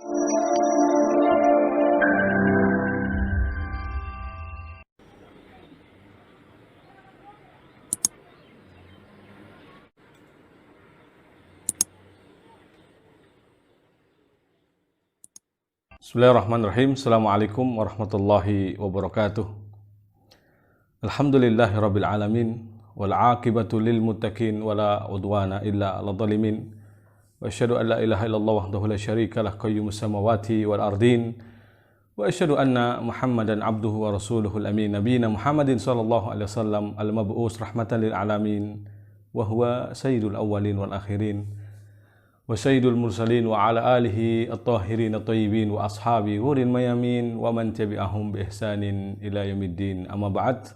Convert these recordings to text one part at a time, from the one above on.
Bismillahirrahmanirrahim. Assalamualaikum warahmatullahi wabarakatuh. Alhamdulillahirabbil alamin wal aqibatu lil muttaqin wala udwana illa 'alal zalimin. Wa asyhadu an la ilaha illallah wahdahu la syarika lah qayyumus samawati wal ardin. Wa asyhadu anna Muhammadan abduhu wa rasuluhul amin. Nabiyina Muhammadin sallallahu alaihi wasallam al-mab'us rahmatan lil alamin wa huwa sayyidul awwalin wal akhirin. Wa sayyidul mursalin wa ala alihi at-tahirin at-tayyibin wa ashabi ghuril mayamin wa man tabi'ahum bi ihsanin ila yaumiddin. Amma ba'd.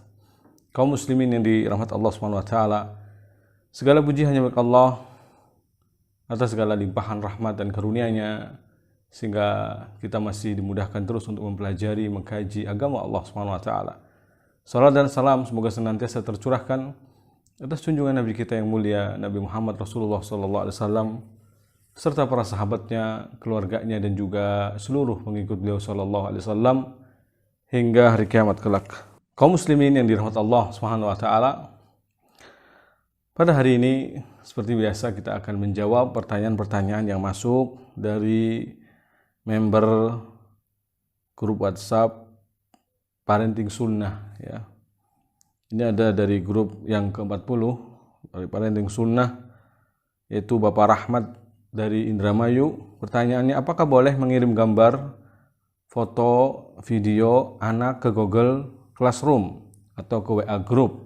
Kaum muslimin yang dirahmati Allah Subhanahu wa taala, segala puji hanya milik Allah atas segala limpahan rahmat dan karunia-Nya sehingga kita masih dimudahkan terus untuk mempelajari, mengkaji agama Allah Subhanahu wa taala. Salam dan salam semoga senantiasa tercurahkan atas junjungan Nabi kita yang mulia Nabi Muhammad Rasulullah sallallahu alaihi wasallam serta para sahabatnya, keluarganya dan juga seluruh pengikut beliau sallallahu alaihi wasallam hingga hari kiamat kelak. Kaum muslimin yang dirahmati Allah Subhanahu wa taala, pada hari ini seperti biasa kita akan menjawab pertanyaan-pertanyaan yang masuk dari member grup WhatsApp Parenting Sunnah ya. Ini ada dari grup yang ke-40 dari Parenting Sunnah, yaitu Bapak Rahmat dari Indramayu. Pertanyaannya, apakah boleh mengirim gambar, foto, video anak ke Google Classroom atau ke WA Group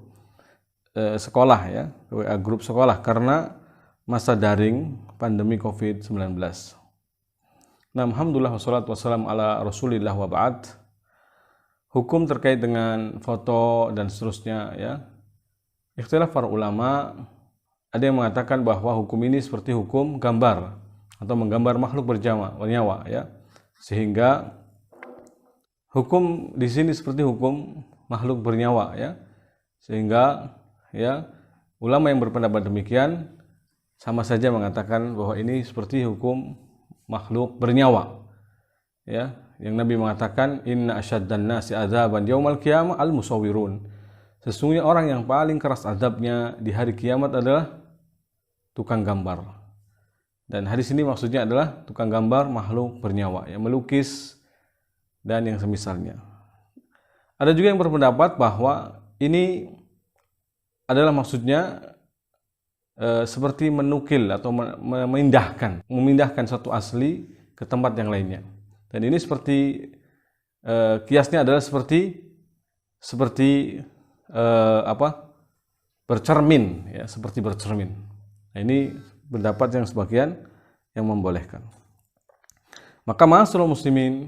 sekolah ya, ke WA Group sekolah karena masa daring pandemi COVID-19? Nah, alhamdulillah wassalatu wassalamu ala Rasulillah wa ba'd. Hukum terkait dengan foto dan seterusnya ya, ikhtilaf para ulama. Ada yang mengatakan bahwa hukum ini seperti hukum gambar atau menggambar makhluk bernyawa ya. Sehingga hukum di sini seperti hukum makhluk bernyawa ya. Sehingga ya, ulama yang berpendapat demikian sama saja mengatakan bahwa ini seperti hukum makhluk bernyawa. Ya, yang Nabi mengatakan inna asyaddan nasi adzaban yaumal qiyamah al-musawwirun. Sesungguhnya orang yang paling keras azabnya di hari kiamat adalah tukang gambar. Dan hadis ini maksudnya adalah tukang gambar makhluk bernyawa, yang melukis dan yang semisalnya. Ada juga yang berpendapat bahwa ini adalah maksudnya seperti menukil atau memindahkan satu asli ke tempat yang lainnya. Dan ini seperti kiasnya adalah seperti bercermin ya, seperti bercermin. Nah, ini pendapat yang sebagian yang membolehkan. Maka ma'asyiral muslimin,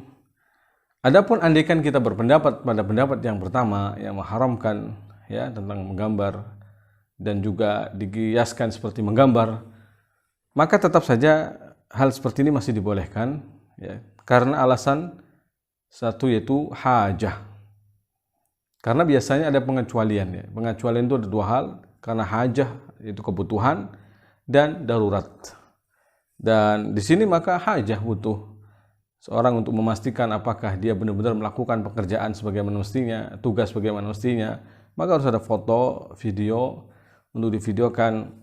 adapun andaikan kita berpendapat pada pendapat yang pertama yang mengharamkan ya tentang menggambar dan juga dikiaskan seperti menggambar, maka tetap saja hal seperti ini masih dibolehkan ya, karena alasan satu yaitu hajah. Karena biasanya ada pengecualian ya. Pengecualian itu ada dua hal, karena hajah itu kebutuhan dan darurat. Dan di sini maka hajah butuh seorang untuk memastikan apakah dia benar-benar melakukan pekerjaan sebagaimana mestinya, tugas sebagaimana mestinya, maka harus ada foto, video untuk divideokan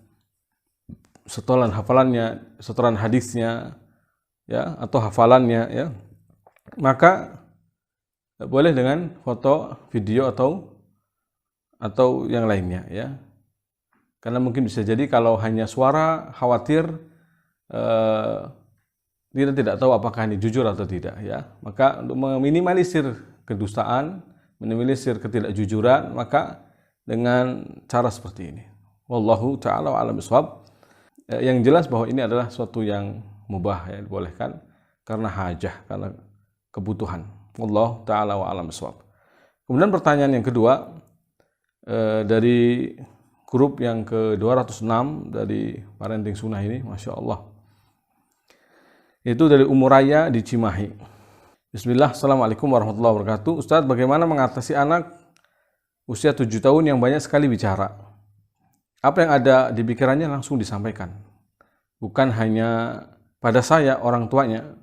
setoran hafalannya, setoran hadisnya ya, atau hafalannya ya. Maka boleh dengan foto, video atau yang lainnya ya. Karena mungkin bisa jadi kalau hanya suara, khawatir kita tidak tahu apakah ini jujur atau tidak ya. Maka untuk meminimalisir kedustaan, meminimalisir ketidakjujuran, maka dengan cara seperti ini. Wallahu ta'ala wa a'lam bishawab. Yang jelas bahwa ini adalah suatu yang mubah ya, dibolehkan karena hajah, karena kebutuhan. Wallahu ta'ala wa a'lam bishawab. Kemudian pertanyaan yang kedua dari grup yang ke-206 dari Parenting Sunnah ini, Masya Allah. Itu dari Umuraya di Cimahi. Bismillah, Assalamualaikum warahmatullahi wabarakatuh. Ustaz, bagaimana mengatasi anak usia 7 tahun yang banyak sekali bicara? Apa yang ada di pikirannya langsung disampaikan. Bukan hanya pada saya, orang tuanya,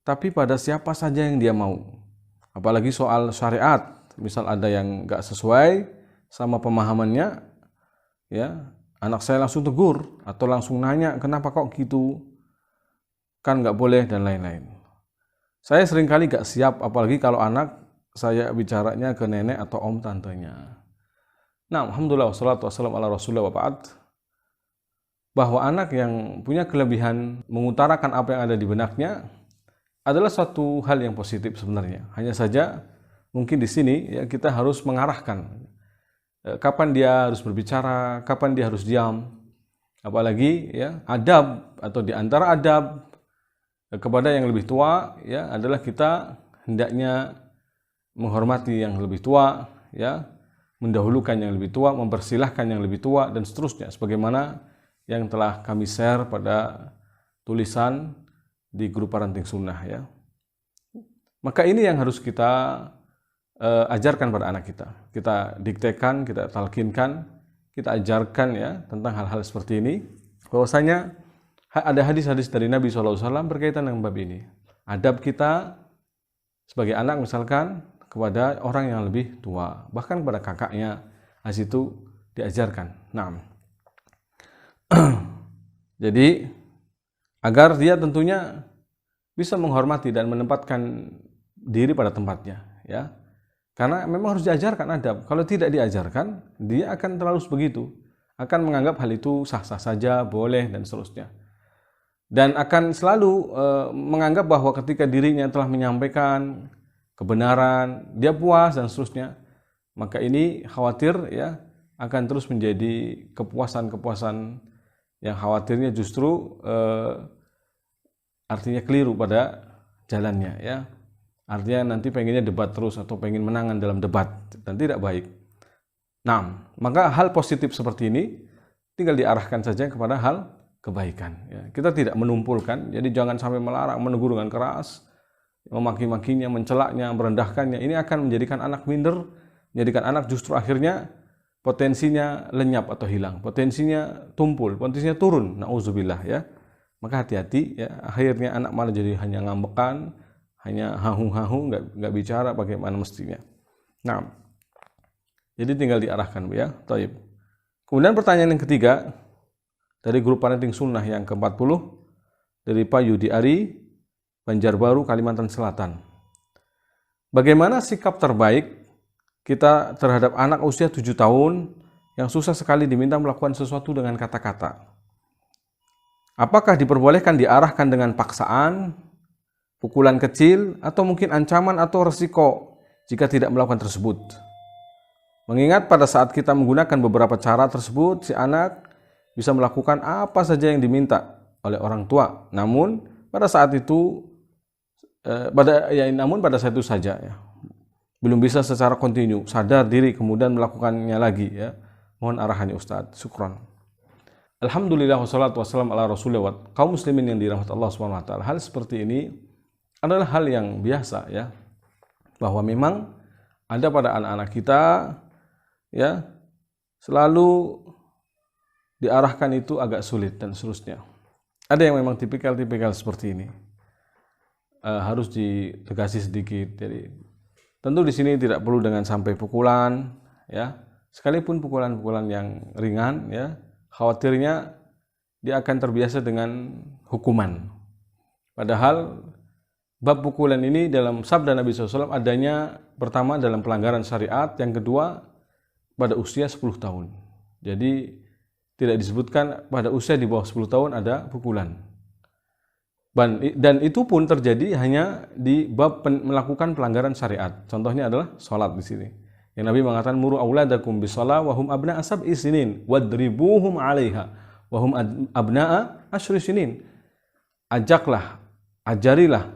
tapi pada siapa saja yang dia mau. Apalagi soal syariat, misal ada yang nggak sesuai sama pemahamannya, ya anak saya langsung tegur atau langsung nanya kenapa kok gitu, kan nggak boleh dan lain-lain. Saya seringkali nggak siap, apalagi kalau anak saya bicaranya ke nenek atau om tantenya. Nah, alhamdulillah wassalatu wassalamu ala rasulillah wa ba'd. Bahwa anak yang punya kelebihan mengutarakan apa yang ada di benaknya adalah suatu hal yang positif sebenarnya. Hanya saja mungkin di sini ya kita harus mengarahkan kapan dia harus berbicara, kapan dia harus diam. Apalagi ya adab, atau di antara adab kepada yang lebih tua ya adalah kita hendaknya menghormati yang lebih tua, ya, mendahulukan yang lebih tua, mempersilahkan yang lebih tua, dan seterusnya, sebagaimana yang telah kami share pada tulisan di grup Parenting Sunnah, ya. Maka ini yang harus kita ajarkan pada anak kita. Kita diktekan, kita talkinkan, kita ajarkan ya tentang hal-hal seperti ini. Bahwasanya ada hadis-hadis dari Nabi SAW berkaitan dengan bab ini. Adab kita sebagai anak misalkan kepada orang yang lebih tua, bahkan kepada kakaknya, as itu diajarkan. Nah, jadi agar dia tentunya bisa menghormati dan menempatkan diri pada tempatnya, ya. Karena memang harus diajarkan adab. Kalau tidak diajarkan, dia akan terlalu begitu, akan menganggap hal itu sah-sah saja, boleh dan seterusnya. Dan akan selalu menganggap bahwa ketika dirinya telah menyampaikan kebenaran, dia puas dan seterusnya, maka ini khawatir ya akan terus menjadi kepuasan-kepuasan yang khawatirnya justru artinya keliru pada jalannya, ya. Artinya nanti pengennya debat terus atau pengen menangan dalam debat, dan tidak baik. Nah, maka hal positif seperti ini tinggal diarahkan saja kepada hal kebaikan, ya. Kita tidak menumpulkan, jadi jangan sampai melarang, menegur dengan keras, memaki-makinya, mencelaknya, merendahkannya. Ini akan menjadikan anak minder, menjadikan anak justru akhirnya potensinya lenyap atau hilang, potensinya tumpul, potensinya turun. Nauzubillah, ya. Maka hati-hati, ya. Akhirnya anak malah jadi hanya ngambekan, hanya hahu-hahu, nggak bicara bagaimana mestinya. Nah, jadi tinggal diarahkan, ya. Taib. Kemudian pertanyaan yang ketiga dari grup Parenting Sunnah yang ke-40 dari Pak Yudi Ari, Banjarbaru, Kalimantan Selatan. Bagaimana sikap terbaik kita terhadap anak usia 7 tahun yang susah sekali diminta melakukan sesuatu dengan kata-kata? Apakah diperbolehkan diarahkan dengan paksaan, pukulan kecil, atau mungkin ancaman atau resiko jika tidak melakukan tersebut? Mengingat pada saat kita menggunakan beberapa cara tersebut, si anak bisa melakukan apa saja yang diminta oleh orang tua. Namun pada saat itu pada saat itu saja, ya. Belum bisa secara kontinu sadar diri kemudian melakukannya lagi, ya. Mohon arahannya Ustaz. Syukran. Alhamdulillah wassalatu wassalamu ala rasulillah. Kaum muslimin yang dirahmati Allah Subhanahu wa taala. Hal seperti ini adalah hal yang biasa, ya. Bahwa memang ada pada anak-anak kita, ya, selalu diarahkan itu agak sulit dan seterusnya. Ada yang memang tipikal-tipikal seperti ini. Harus ditegasi sedikit. Jadi tentu di sini tidak perlu dengan sampai pukulan, ya. Sekalipun pukulan-pukulan yang ringan, ya, khawatirnya dia akan terbiasa dengan hukuman. Padahal bab pukulan ini dalam sabda Nabi SAW adanya pertama dalam pelanggaran syariat, yang kedua pada usia 10 tahun. Jadi tidak disebutkan pada usia di bawah 10 tahun ada pukulan. Dan itu pun terjadi hanya di bab melakukan pelanggaran syariat. Contohnya adalah sholat di sini. Yang Nabi mengatakan muru auladakum bisalah wa hum abna'a sab'i sinin wadribuhum 'alaiha wa hum abna'a asyri sinin. Ajaklah, ajarilah,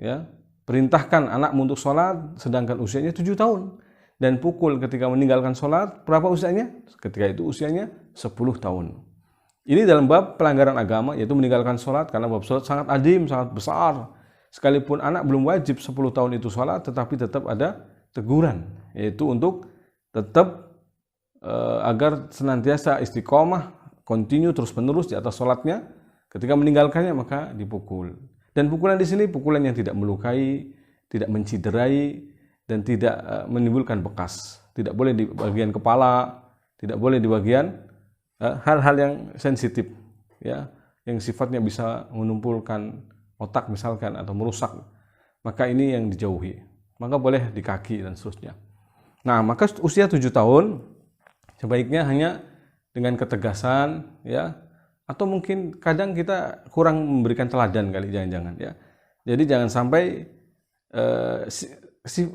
ya, perintahkan anakmu untuk sholat sedangkan usianya 7 tahun, dan pukul ketika meninggalkan sholat. Berapa usianya? Ketika itu usianya 10 tahun. Ini dalam bab pelanggaran agama, yaitu meninggalkan sholat, karena bab sholat sangat adim, sangat besar. Sekalipun anak belum wajib 10 tahun itu sholat, tetapi tetap ada teguran, yaitu untuk tetap agar senantiasa istiqomah, continue terus-menerus di atas sholatnya. Ketika meninggalkannya maka dipukul. Dan pukulan di sini pukulan yang tidak melukai, tidak menciderai, dan tidak menimbulkan bekas. Tidak boleh di bagian kepala, tidak boleh di bagian hal-hal yang sensitif, ya, yang sifatnya bisa menumpulkan otak misalkan atau merusak. Maka ini yang dijauhi. Maka boleh di kaki dan seterusnya. Nah, maka usia 7 tahun sebaiknya hanya dengan ketegasan, ya, atau mungkin kadang kita kurang memberikan teladan kali, jangan-jangan, ya. Jadi jangan sampai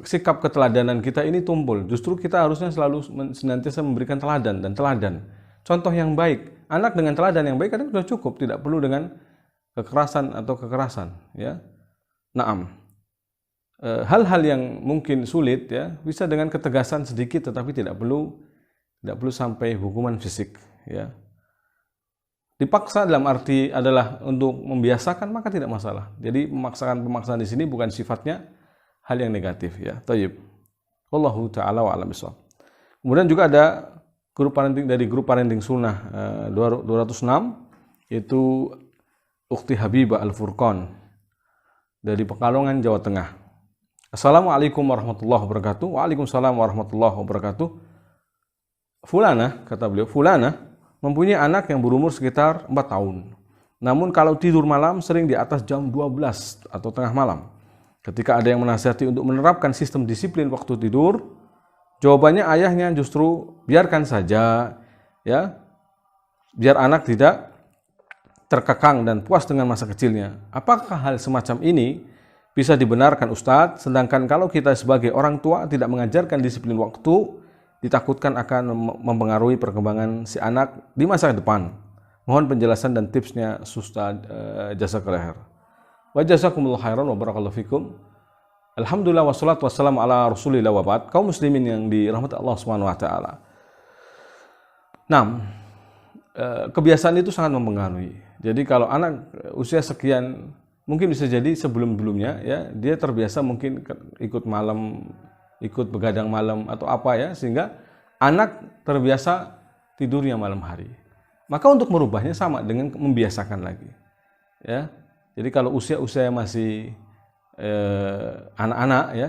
sikap keteladanan kita ini tumpul. Justru kita harusnya selalu senantiasa memberikan teladan dan teladan. Contoh yang baik. Anak dengan teladan yang baik kadang sudah cukup, tidak perlu dengan kekerasan atau kekerasan, ya. Naam. Hal-hal yang mungkin sulit, ya, bisa dengan ketegasan sedikit, tetapi tidak perlu sampai hukuman fisik, ya. Dipaksa dalam arti adalah untuk membiasakan, maka tidak masalah. Jadi pemaksaan di sini bukan sifatnya hal yang negatif, ya. Thayyib. Wallahu taala wa a'lam bishawab. Kemudian juga ada grup parenting sunnah 206, yaitu Ukhti Habibah Al-Furqan dari Pekalongan, Jawa Tengah. Assalamualaikum warahmatullahi wabarakatuh. Waalaikumsalam warahmatullahi wabarakatuh. Fulana, kata beliau, Fulana mempunyai anak yang berumur sekitar 4 tahun. Namun kalau tidur malam sering di atas jam 12 atau tengah malam. Ketika ada yang menasihati untuk menerapkan sistem disiplin waktu tidur, jawabannya ayahnya justru biarkan saja, ya. Biar anak tidak terkekang dan puas dengan masa kecilnya. Apakah hal semacam ini bisa dibenarkan Ustadz? Sedangkan kalau kita sebagai orang tua tidak mengajarkan disiplin waktu, ditakutkan akan mempengaruhi perkembangan si anak di masa depan. Mohon penjelasan dan tipsnya Ustadz, jazakallahu khair. Wa jazakumullahu khairan wa barakallahu fikum. Alhamdulillah wassalatu wassalamu ala Rasulillah wa ba'd. Kaum muslimin yang dirahmati Allah Subhanahu wa taala. Nah, kebiasaan itu sangat mempengaruhi. Jadi kalau anak usia sekian, mungkin bisa jadi sebelum-sebelumnya, ya, dia terbiasa mungkin ikut malam, ikut begadang malam atau apa, ya, sehingga anak terbiasa tidurnya malam hari. Maka untuk merubahnya sama dengan membiasakan lagi, ya. Jadi kalau usia-usia masih anak-anak, ya,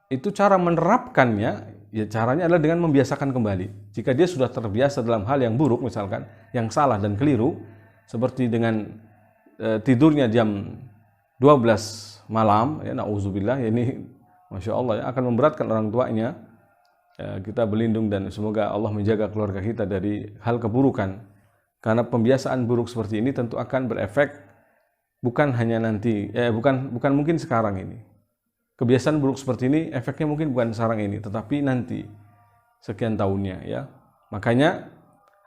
itu cara menerapkannya, ya, caranya adalah dengan membiasakan kembali. Jika dia sudah terbiasa dalam hal yang buruk, misalkan yang salah dan keliru, seperti dengan tidurnya jam 12 malam, ya, na'udzubillah, ya, ini Masya Allah, ya, akan memberatkan orang tuanya. Kita berlindung dan semoga Allah menjaga keluarga kita dari hal keburukan. Karena pembiasaan buruk seperti ini tentu akan berefek bukan hanya nanti, bukan mungkin sekarang ini. Kebiasaan buruk seperti ini efeknya mungkin bukan sekarang ini, tetapi nanti sekian tahunnya, ya. Makanya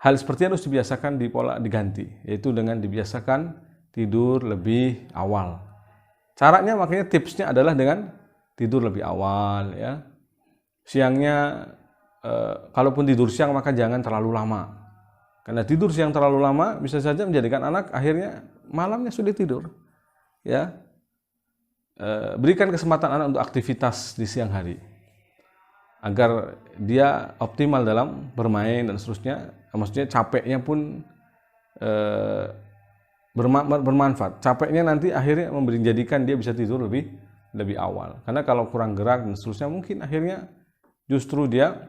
hal seperti harus dibiasakan diganti, yaitu dengan dibiasakan tidur lebih awal. Caranya, makanya tipsnya adalah dengan tidur lebih awal, ya. Siangnya, kalaupun tidur siang maka jangan terlalu lama. Karena tidur siang terlalu lama bisa saja menjadikan anak akhirnya malamnya sulit tidur, ya. Berikan kesempatan anak untuk aktivitas di siang hari agar dia optimal dalam bermain dan seterusnya. Maksudnya capeknya pun bermanfaat. Capeknya nanti akhirnya menjadikan dia bisa tidur lebih awal. Karena kalau kurang gerak dan seterusnya mungkin akhirnya justru dia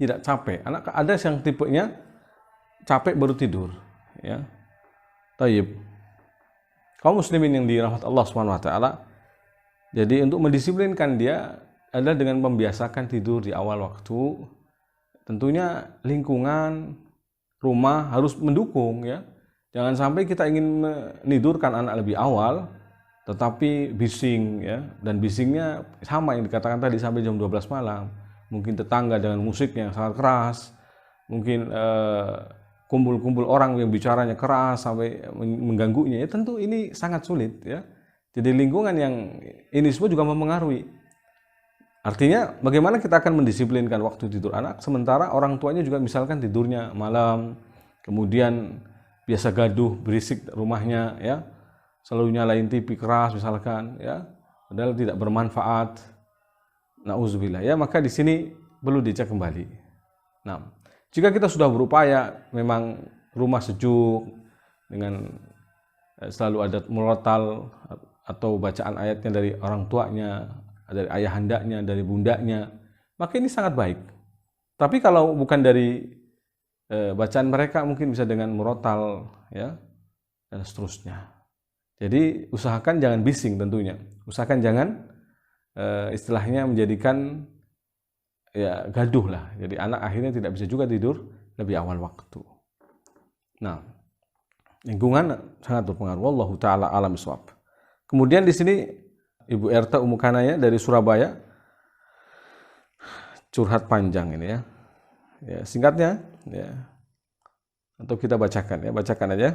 tidak capek. Anak ada yang tipenya capek baru tidur, ya. Tayyib. Kaum muslimin yang dirahmati Allah Subhanahu wa taala. Jadi untuk mendisiplinkan dia adalah dengan membiasakan tidur di awal waktu. Tentunya lingkungan rumah harus mendukung, ya. Jangan sampai kita ingin menidurkan anak lebih awal tetapi bising, ya, dan bisingnya sama yang dikatakan tadi sampai jam 12 malam. Mungkin tetangga dengan musiknya yang sangat keras, mungkin kumpul-kumpul orang yang bicaranya keras sampai mengganggunya. Ya, tentu ini sangat sulit, ya. Jadi lingkungan yang ini semua juga mempengaruhi. Artinya bagaimana kita akan mendisiplinkan waktu tidur anak sementara orang tuanya juga misalkan tidurnya malam, kemudian biasa gaduh, berisik rumahnya, ya. Selalu nyalain TV keras misalkan, ya, padahal tidak bermanfaat. Nauzubillah, ya, maka di sini perlu dicek kembali. Nah, jika kita sudah berupaya memang rumah sejuk dengan selalu ada murotal atau bacaan ayatnya dari orang tuanya, dari ayahandanya, dari bundanya, maka ini sangat baik. Tapi kalau bukan dari bacaan mereka, mungkin bisa dengan murotal, ya, dan seterusnya. Jadi usahakan jangan bising tentunya. Usahakan jangan istilahnya menjadikan ya gaduh lah. Jadi anak akhirnya tidak bisa juga tidur lebih awal waktu. Nah, lingkungan sangat berpengaruh. Wallahu taala alam bisawab. Kemudian di sini Ibu Erta Umu Kanaya dari Surabaya curhat panjang ini ya. Ya, singkatnya ya. Atau kita bacakan ya, bacakan aja.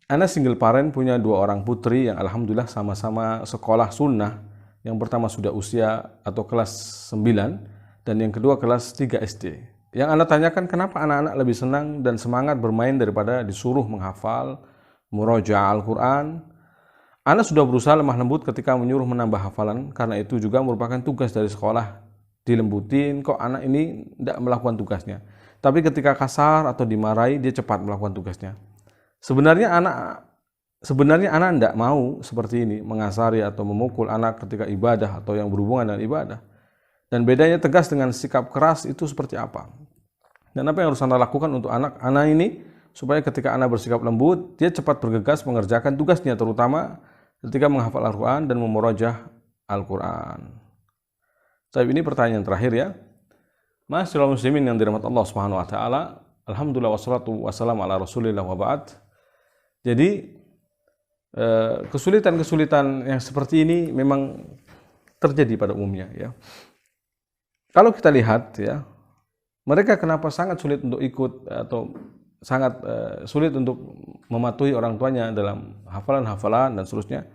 Ana single parent punya 2 orang putri yang alhamdulillah sama-sama sekolah sunnah. Yang pertama sudah usia atau kelas 9 dan yang kedua kelas 3 SD. Yang Ana tanyakan kenapa anak-anak lebih senang dan semangat bermain daripada disuruh menghafal, murojaah Al-Quran. Ana sudah berusaha lemah lembut ketika menyuruh menambah hafalan karena itu juga merupakan tugas dari sekolah. Dilembutin, kok anak ini tidak melakukan tugasnya. Tapi ketika kasar atau dimarahi, dia cepat melakukan tugasnya. Sebenarnya anak tidak mau seperti ini, mengasari atau memukul anak ketika ibadah atau yang berhubungan dengan ibadah. Dan bedanya tegas dengan sikap keras itu seperti apa? Dan apa yang harus Anda lakukan untuk anak-anak ini supaya ketika anak bersikap lembut, dia cepat bergegas mengerjakan tugasnya, terutama ketika menghafal Al-Quran dan memurojah Al-Quran. Tapi ini pertanyaan terakhir ya. Masyaallah muslimin yang dirahmati Allah Subhanahu wa taala. Alhamdulillah wassalatu wassalamu ala Rasulillah wa ba'd. Jadi kesulitan-kesulitan yang seperti ini memang terjadi pada umumnya ya. Kalau kita lihat ya, mereka kenapa sangat sulit untuk ikut atau sangat sulit untuk mematuhi orang tuanya dalam hafalan-hafalan dan seterusnya.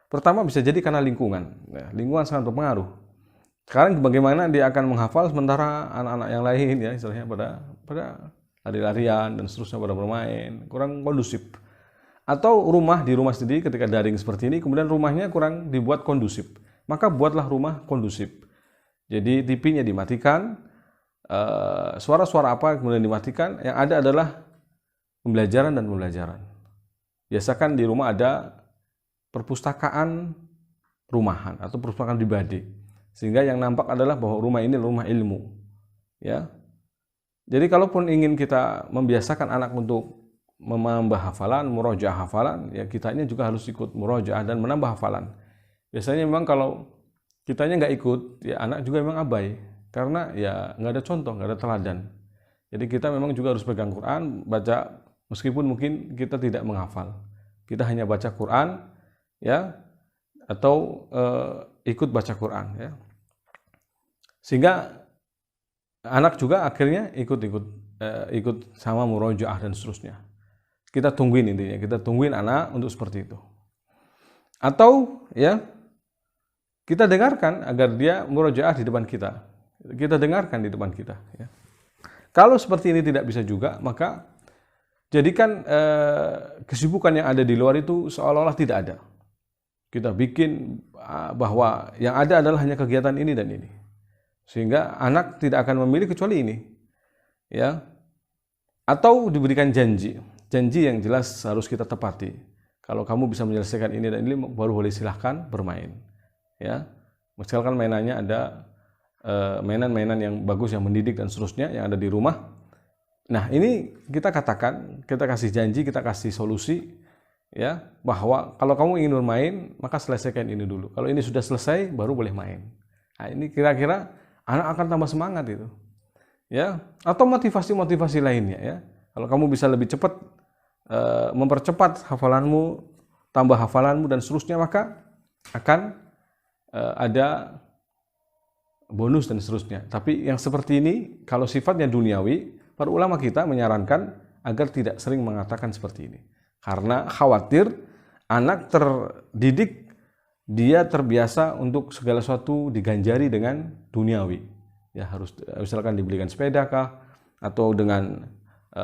Pertama bisa jadi karena lingkungan. Ya, lingkungan sangat berpengaruh. Sekarang bagaimana dia akan menghafal sementara anak-anak yang lain ya istilahnya pada lari-larian dan seterusnya, pada bermain, kurang kondusif. Atau di rumah sendiri ketika daring seperti ini, kemudian rumahnya kurang dibuat kondusif. Maka buatlah rumah kondusif. Jadi TV-nya dimatikan, suara-suara apa kemudian dimatikan, yang ada adalah pembelajaran dan pembelajaran. Biasakan di rumah ada perpustakaan rumahan atau perpustakaan pribadi. Sehingga yang nampak adalah bahwa rumah ini rumah ilmu. Ya. Jadi kalaupun ingin kita membiasakan anak untuk menambah hafalan, murojaah hafalan, ya kitanya juga harus ikut murojaah dan menambah hafalan. Biasanya memang kalau kitanya nggak ikut, ya anak juga memang abai. Karena ya nggak ada contoh, nggak ada teladan. Jadi kita memang juga harus pegang Quran, baca, meskipun mungkin kita tidak menghafal. Kita hanya baca Quran, ya, atau ikut baca Quran, ya. Sehingga anak juga akhirnya ikut sama murojaah dan seterusnya. Kita tungguin intinya, kita tungguin anak untuk seperti itu. Atau ya kita dengarkan agar dia murojaah di depan kita. Kita dengarkan di depan kita. Ya. Kalau seperti ini tidak bisa juga, maka jadikan kesibukan yang ada di luar itu seolah-olah tidak ada. Kita bikin bahwa yang ada adalah hanya kegiatan ini dan ini. Sehingga anak tidak akan memilih kecuali ini. Ya. Atau diberikan janji yang jelas harus kita tepati. Kalau kamu bisa menyelesaikan ini dan ini, baru boleh silahkan bermain. Ya, misalkan mainannya ada mainan-mainan yang bagus, yang mendidik dan seterusnya yang ada di rumah. Nah, ini kita katakan, kita kasih janji, kita kasih solusi, ya, bahwa kalau kamu ingin bermain, maka selesaikan ini dulu. Kalau ini sudah selesai, baru boleh main. Nah, ini kira-kira anak akan tambah semangat itu. Ya, atau motivasi-motivasi lainnya, ya. Kalau kamu bisa lebih cepat mempercepat hafalanmu, tambah hafalanmu dan seterusnya, maka akan ada bonus dan seterusnya. Tapi yang seperti ini, kalau sifatnya duniawi, para ulama kita menyarankan agar tidak sering mengatakan seperti ini. Karena khawatir anak terdidik, dia terbiasa untuk segala sesuatu diganjari dengan duniawi. Ya, harus misalkan dibelikan sepeda kah, atau dengan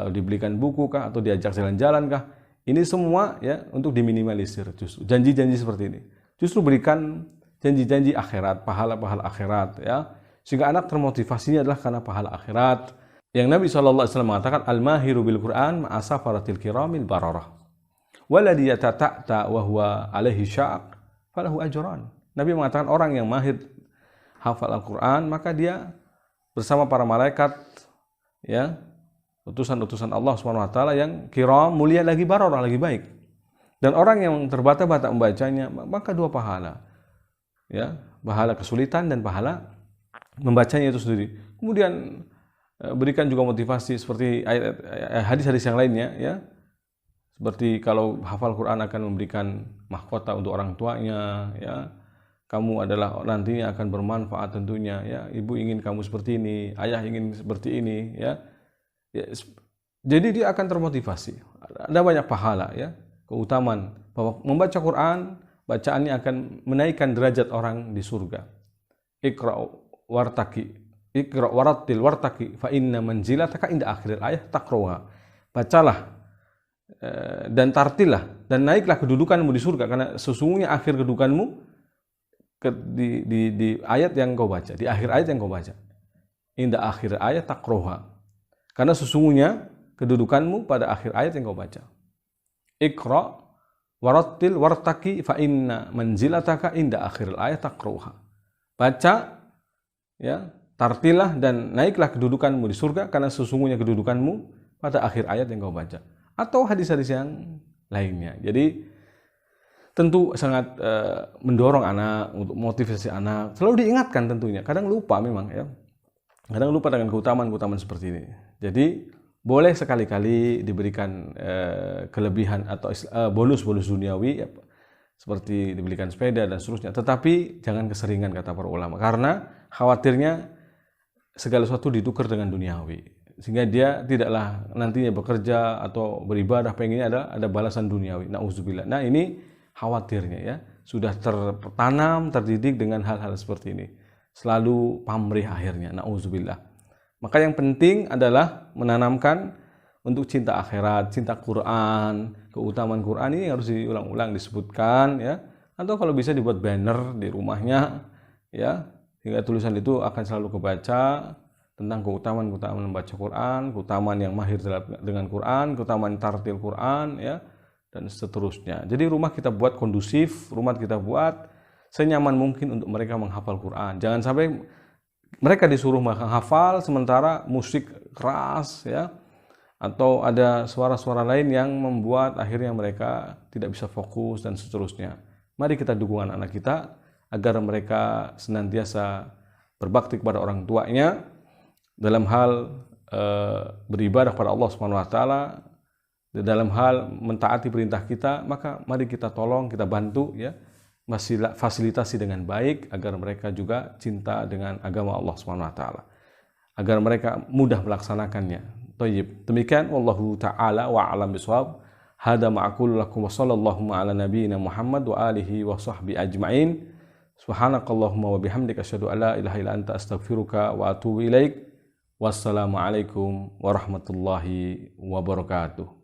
dibelikan buku kah, atau diajak jalan-jalan kah. Ini semua ya untuk diminimalisir, justru janji-janji seperti ini. Justru berikan janji-janji akhirat, pahala-pahala akhirat, ya. Sehingga anak termotivasinya adalah karena pahala akhirat. Yang Nabi SAW mengatakan, al-mahiru bil Quran ma'asafaratil kiramil bararah. Walladhi yatata'ta wa huwa alaihi syaq falahu ajran. Nabi mengatakan orang yang mahir hafal Al-Qur'an maka dia bersama para malaikat, ya, utusan-utusan Allah Subhanahu wa taala yang kiram, mulia lagi, bararah lagi baik. Dan orang yang terbata-bata membacanya maka 2 pahala. Ya, pahala kesulitan dan pahala membacanya itu sendiri. Kemudian berikan juga motivasi seperti hadis-hadis yang lainnya, ya. Seperti kalau hafal Quran akan memberikan mahkota untuk orang tuanya, ya. Kamu adalah nantinya akan bermanfaat tentunya, ya. Ibu ingin kamu seperti ini, ayah ingin seperti ini, ya. Jadi dia akan termotivasi. Ada banyak pahala, ya, keutamaan bahwa membaca Quran, bacaannya akan menaikkan derajat orang di surga. Iqra wartaqi, Iqra warattil wartaqi fa inna manzilataka inda akhiril ayah taqrawha. Bacalah dan tartilah dan naiklah kedudukanmu di surga, karena sesungguhnya akhir kedudukanmu di ayat yang kau baca, di akhir ayat yang kau baca. Inda akhir ayat taqrawha. Karena sesungguhnya kedudukanmu pada akhir ayat yang kau baca. Iqra warattil wartaqi fa inna manzilataka inda akhiril ayat taqrawha. Baca, ya, tartilah dan naiklah kedudukanmu di surga, karena sesungguhnya kedudukanmu pada akhir ayat yang kau baca. Atau hadis-hadis yang lainnya. Jadi tentu sangat mendorong anak untuk motivasi anak. Selalu diingatkan tentunya. Kadang lupa memang, ya. Kadang lupa dengan keutamaan-keutamaan seperti ini. Jadi boleh sekali-kali diberikan kelebihan atau bonus-bonus duniawi, ya, seperti dibelikan sepeda dan seterusnya. Tetapi jangan keseringan, kata para ulama, karena khawatirnya segala sesuatu ditukar dengan duniawi, sehingga dia tidaklah nantinya bekerja atau beribadah pengennya ada balasan duniawi. Nauzubillah. Nah, ini khawatirnya, ya, sudah tertanam, terdidik dengan hal-hal seperti ini, selalu pamrih akhirnya. Nauzubillah. Maka yang penting adalah menanamkan untuk cinta akhirat, cinta Quran, keutamaan Quran ini harus diulang-ulang disebutkan, ya. Atau kalau bisa dibuat banner di rumahnya, ya, sehingga tulisan itu akan selalu kebaca tentang keutamaan membaca Quran, keutamaan yang mahir dengan Quran, keutamaan tartil Quran, ya, dan seterusnya. Jadi rumah kita buat kondusif, rumah kita buat senyaman mungkin untuk mereka menghafal Quran. Jangan sampai mereka disuruh menghafal sementara musik keras, ya, atau ada suara-suara lain yang membuat akhirnya mereka tidak bisa fokus dan seterusnya. Mari kita dukung anak-anak kita agar mereka senantiasa berbakti kepada orang tuanya dalam hal beribadah kepada Allah Subhanahu wa taala, dalam hal mentaati perintah kita. Maka mari kita tolong, kita bantu, ya, fasilitasi dengan baik agar mereka juga cinta dengan agama Allah Subhanahu wa taala, agar mereka mudah melaksanakannya. Thayyib. Demikian wallahu taala wa a'lam bishawab. Hada ma'qulu lakum wa sallallahu ala nabiyyina Muhammad wa alihi wa sahbihi ajma'in. Subhanakallahumma wa bihamdika asyhadu an la ilaha illa anta astaghfiruka wa atubu ilaik. Wassalamualaikum warahmatullahi wabarakatuh.